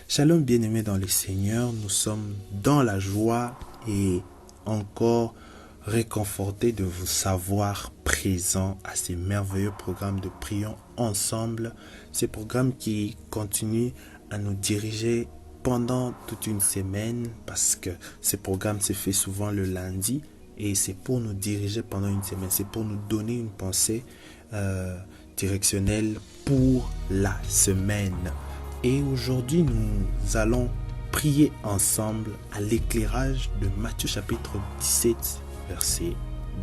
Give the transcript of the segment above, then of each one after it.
Shalom bien-aimés dans le Seigneur, nous sommes dans la joie et encore réconfortés de vous savoir présents à ces merveilleux programmes de Prions ensemble. Ces programmes qui continuent à nous diriger pendant toute une semaine parce que ces programmes se fait souvent le lundi et c'est pour nous diriger pendant une semaine, c'est pour nous donner une pensée directionnelle pour la semaine. Et aujourd'hui, nous allons prier ensemble à l'éclairage de Matthieu chapitre 17, versets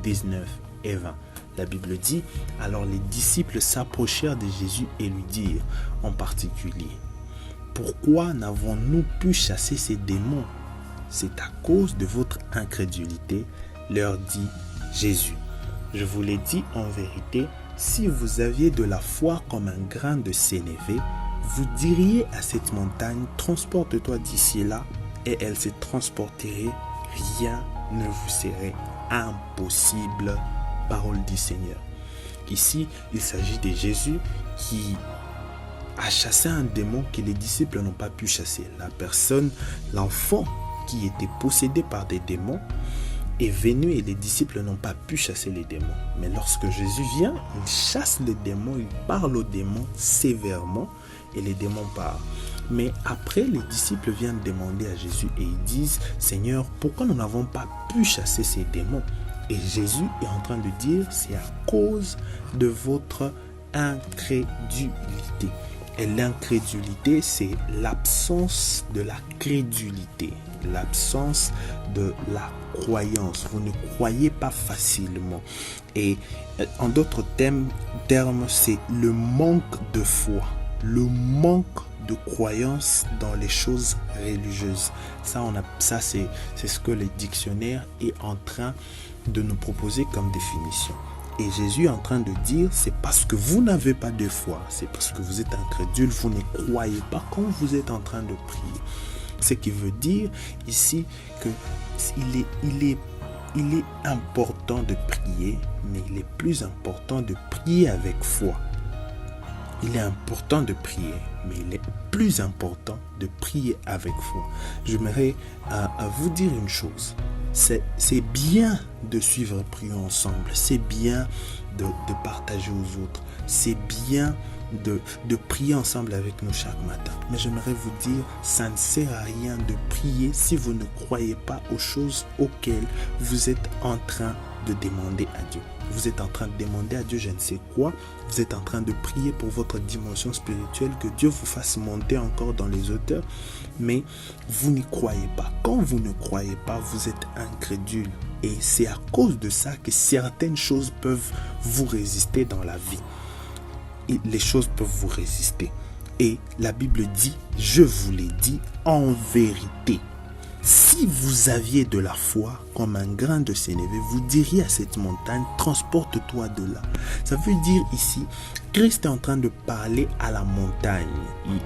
19 et 20. La Bible dit, « Alors les disciples s'approchèrent de Jésus et lui dirent en particulier, « Pourquoi n'avons-nous pu chasser ces démons? C'est à cause de votre incrédulité, leur dit Jésus. Je vous l'ai dit en vérité, si vous aviez de la foi comme un grain de sénévé, vous diriez à cette montagne, transporte-toi d'ici et là, et elle se transporterait, rien ne vous serait impossible. Parole du Seigneur. Ici, il s'agit de Jésus qui a chassé un démon que les disciples n'ont pas pu chasser. La personne, l'enfant qui était possédé par des démons, est venu et les disciples n'ont pas pu chasser les démons. Mais lorsque Jésus vient, il chasse les démons, il parle aux démons sévèrement et les démons partent. Mais après, les disciples viennent demander à Jésus et ils disent, « Seigneur, pourquoi nous n'avons pas pu chasser ces démons ?» Et Jésus est en train de dire, c'est à cause de votre incrédulité. Et l'incrédulité, c'est l'absence de la crédulité, l'absence de la croyance. Vous ne croyez pas facilement. Et en d'autres termes, c'est le manque de foi, le manque de croyance dans les choses religieuses. Ça c'est ce que le dictionnaire est en train de nous proposer comme définition. Et Jésus est en train de dire, c'est parce que vous n'avez pas de foi, c'est parce que vous êtes incrédule, vous ne croyez pas quand vous êtes en train de prier. Ce qui veut dire ici que il est important de prier, mais il est plus important de prier avec foi. Il est important de prier, mais il est plus important de prier avec foi. J'aimerais vous dire une chose. C'est bien de suivre Prions ensemble. C'est bien de partager aux autres. C'est bien de prier ensemble avec nous chaque matin. Mais j'aimerais vous dire, ça ne sert à rien de prier si vous ne croyez pas aux choses auxquelles vous êtes en train de demander à Dieu. Vous êtes en train de demander à Dieu je ne sais quoi. Vous êtes en train de prier pour votre dimension spirituelle, que Dieu vous fasse monter encore dans les hauteurs. Mais vous n'y croyez pas. Quand vous ne croyez pas, vous êtes incrédule. Et c'est à cause de ça que certaines choses peuvent vous résister dans la vie. Et les choses peuvent vous résister. Et la Bible dit, je vous l'ai dit en vérité. Si vous aviez de la foi comme un grain de sénévé, vous diriez à cette montagne, transporte-toi de là. Ça veut dire ici, Christ est en train de parler à la montagne.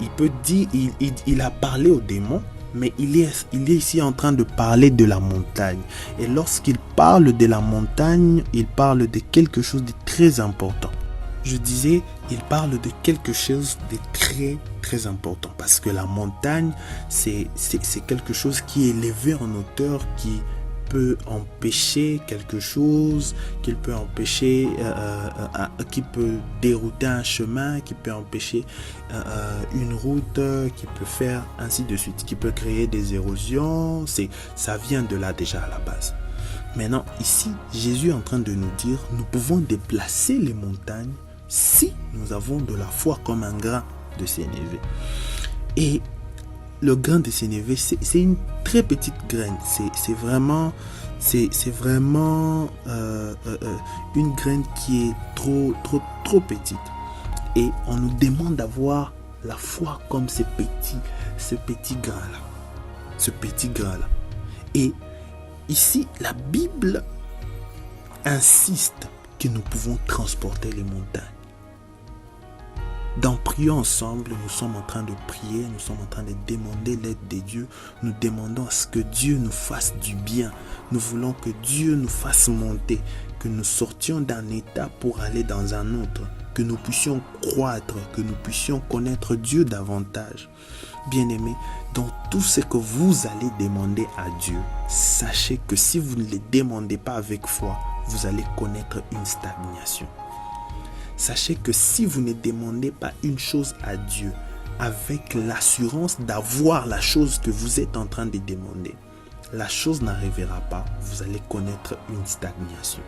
Il peut dire, il a parlé aux démons, mais il est ici en train de parler de la montagne. Et lorsqu'il parle de la montagne, il parle de quelque chose de très important. Je disais, il parle de quelque chose de très très important parce que la montagne, c'est quelque chose qui est élevé en hauteur, qui peut empêcher quelque chose, qui peut empêcher, qui peut dérouter un chemin, qui peut empêcher une route, qui peut faire ainsi de suite, qui peut créer des érosions. Ça vient de là déjà à la base. Maintenant, ici, Jésus est en train de nous dire, nous pouvons déplacer les montagnes si nous avons de la foi comme un grain de sénévé. Et le grain de sénévé, c'est une très petite graine. C'est vraiment une graine qui est trop petite. Et on nous demande d'avoir la foi comme ce petit grain-là. Ce petit grain-là. Et ici, la Bible insiste que nous pouvons transporter les montagnes. Dans Prions ensemble, nous sommes en train de prier, nous sommes en train de demander l'aide de Dieu. Nous demandons à ce que Dieu nous fasse du bien. Nous voulons que Dieu nous fasse monter, que nous sortions d'un état pour aller dans un autre, que nous puissions croître, que nous puissions connaître Dieu davantage. Bien-aimés, dans tout ce que vous allez demander à Dieu, sachez que si vous ne les demandez pas avec foi, vous allez connaître une stagnation. Sachez que si vous ne demandez pas une chose à Dieu avec l'assurance d'avoir la chose que vous êtes en train de demander, la chose n'arrivera pas, vous allez connaître une stagnation.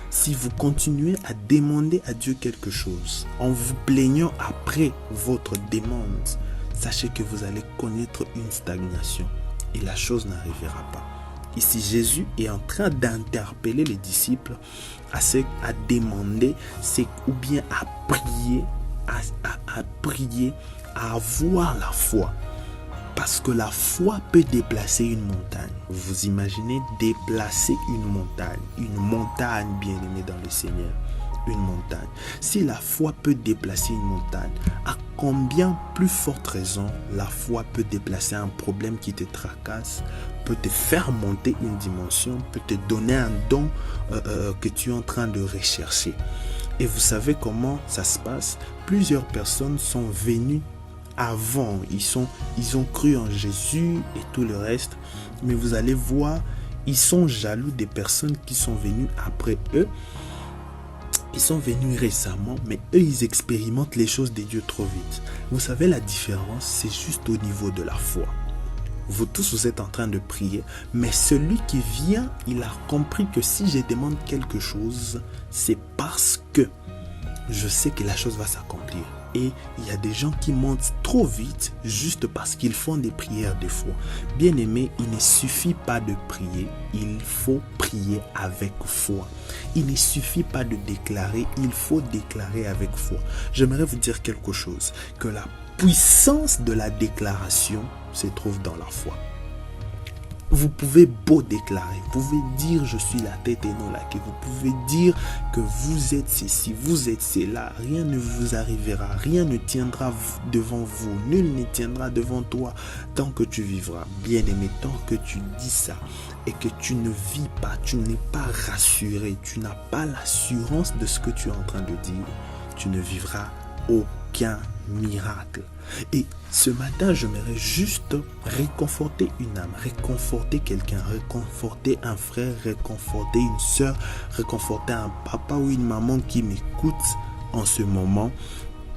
Si vous continuez à demander à Dieu quelque chose en vous plaignant après votre demande, sachez que vous allez connaître une stagnation et la chose n'arrivera pas. Ici, Jésus est en train d'interpeller les disciples à demander, ou bien à prier, à avoir la foi. Parce que la foi peut déplacer une montagne. Vous imaginez déplacer une montagne bien-aimée dans le Seigneur. Une montagne. Si la foi peut déplacer une montagne, à combien plus forte raison la foi peut déplacer un problème qui te tracasse, peut te faire monter une dimension, peut te donner un don que tu es en train de rechercher. Et vous savez comment ça se passe? Plusieurs personnes sont venues avant, ils ont cru en Jésus et tout le reste, mais vous allez voir, ils sont jaloux des personnes qui sont venues après eux. Ils sont venus récemment, mais eux, ils expérimentent les choses de Dieu trop vite. Vous savez, la différence, c'est juste au niveau de la foi. Vous tous, vous êtes en train de prier, mais celui qui vient, il a compris que si je demande quelque chose, c'est parce que je sais que la chose va s'accomplir. Et il y a des gens qui montent trop vite juste parce qu'ils font des prières de foi. Bien aimé, il ne suffit pas de prier, il faut prier avec foi. Il ne suffit pas de déclarer, il faut déclarer avec foi. J'aimerais vous dire quelque chose, que la puissance de la déclaration se trouve dans la foi. Vous pouvez beau déclarer, vous pouvez dire je suis la tête et non la queue, vous pouvez dire que vous êtes ceci, vous êtes cela, rien ne vous arrivera, rien ne tiendra devant vous, nul ne tiendra devant toi tant que tu vivras. Bien-aimé, tant que tu dis ça et que tu ne vis pas, tu n'es pas rassuré, tu n'as pas l'assurance de ce que tu es en train de dire, tu ne vivras aucun miracle. Et ce matin, j'aimerais juste réconforter une âme, réconforter quelqu'un, réconforter un frère, réconforter une soeur, réconforter un papa ou une maman qui m'écoute en ce moment.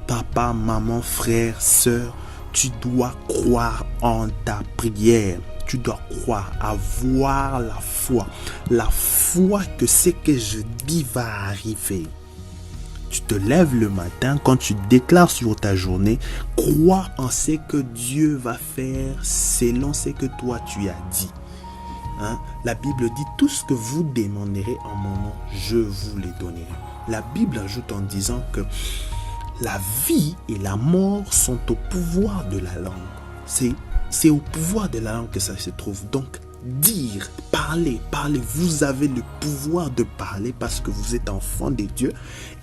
Papa, maman, frère, soeur, tu dois croire en ta prière. Tu dois croire, avoir la foi que ce que je dis va arriver. Tu te lèves le matin, quand tu déclares sur ta journée, crois en ce que Dieu va faire selon ce que toi tu as dit. La Bible dit, tout ce que vous demanderez en mon nom, je vous les donnerai. La Bible ajoute en disant que la vie et la mort sont au pouvoir de la langue. C'est au pouvoir de la langue que ça se trouve. Donc, dire, parler, vous avez le pouvoir de parler parce que vous êtes enfant de Dieu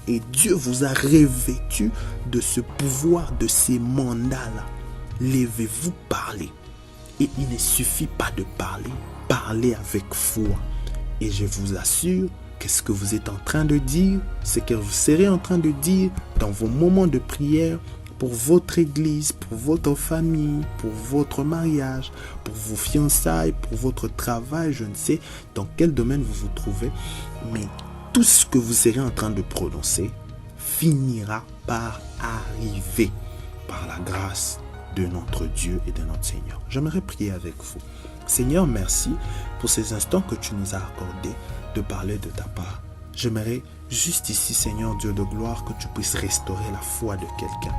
et Dieu vous a revêtu de ce pouvoir, de ces mandats-là. Levez-vous, parlez. Et il ne suffit pas de parler, parlez avec foi. Et je vous assure que ce que vous êtes en train de dire, ce que vous serez en train de dire dans vos moments de prière, pour votre église, pour votre famille, pour votre mariage, pour vos fiançailles, pour votre travail, je ne sais dans quel domaine vous vous trouvez, mais tout ce que vous serez en train de prononcer finira par arriver par la grâce de notre Dieu et de notre Seigneur. J'aimerais prier avec vous. Seigneur, merci pour ces instants que tu nous as accordés de parler de ta part. J'aimerais juste ici, Seigneur Dieu de gloire, que tu puisses restaurer la foi de quelqu'un.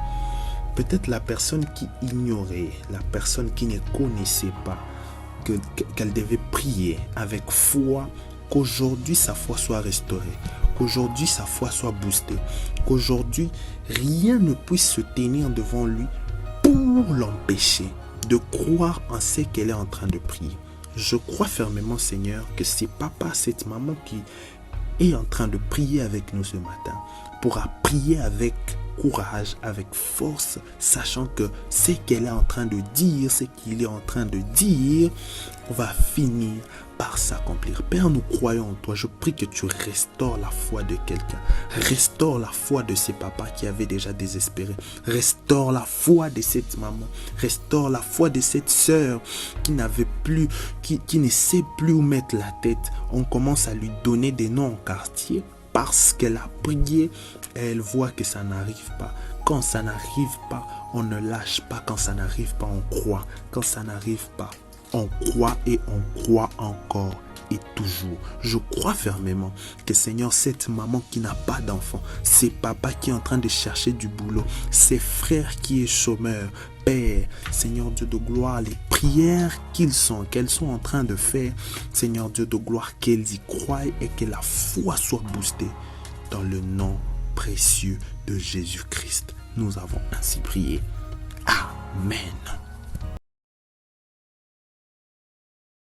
Peut-être la personne qui ignorait, la personne qui ne connaissait pas qu'elle devait prier avec foi, qu'aujourd'hui sa foi soit restaurée, qu'aujourd'hui sa foi soit boostée, qu'aujourd'hui rien ne puisse se tenir devant lui pour l'empêcher de croire en ce qu'elle est en train de prier. Je crois fermement, Seigneur, que c'est papa, cette maman qui est en train de prier avec nous ce matin pourra prier avec courage, avec force, sachant que ce qu'elle est en train de dire, ce qu'il est en train de dire, va finir par s'accomplir. Père, nous croyons en toi. Je prie que tu restaures la foi de quelqu'un. Restaure la foi de ces papas qui avaient déjà désespéré. Restaure la foi de cette maman. Restaure la foi de cette sœur qui n'avait plus, qui ne sait plus où mettre la tête. On commence à lui donner des noms en quartier parce qu'elle a prié et elle voit que ça n'arrive pas. Quand ça n'arrive pas, on ne lâche pas. Quand ça n'arrive pas, on croit. Quand ça n'arrive pas, on croit et on croit encore et toujours. Je crois fermement que Seigneur, cette maman qui n'a pas d'enfant, c'est papa qui est en train de chercher du boulot, ses frères qui est chômeur, Père, Seigneur Dieu de gloire, les prières qu'elles sont en train de faire, Seigneur Dieu de gloire, qu'elles y croient et que la foi soit boostée dans le nom précieux de Jésus-Christ. Nous avons ainsi prié. Amen.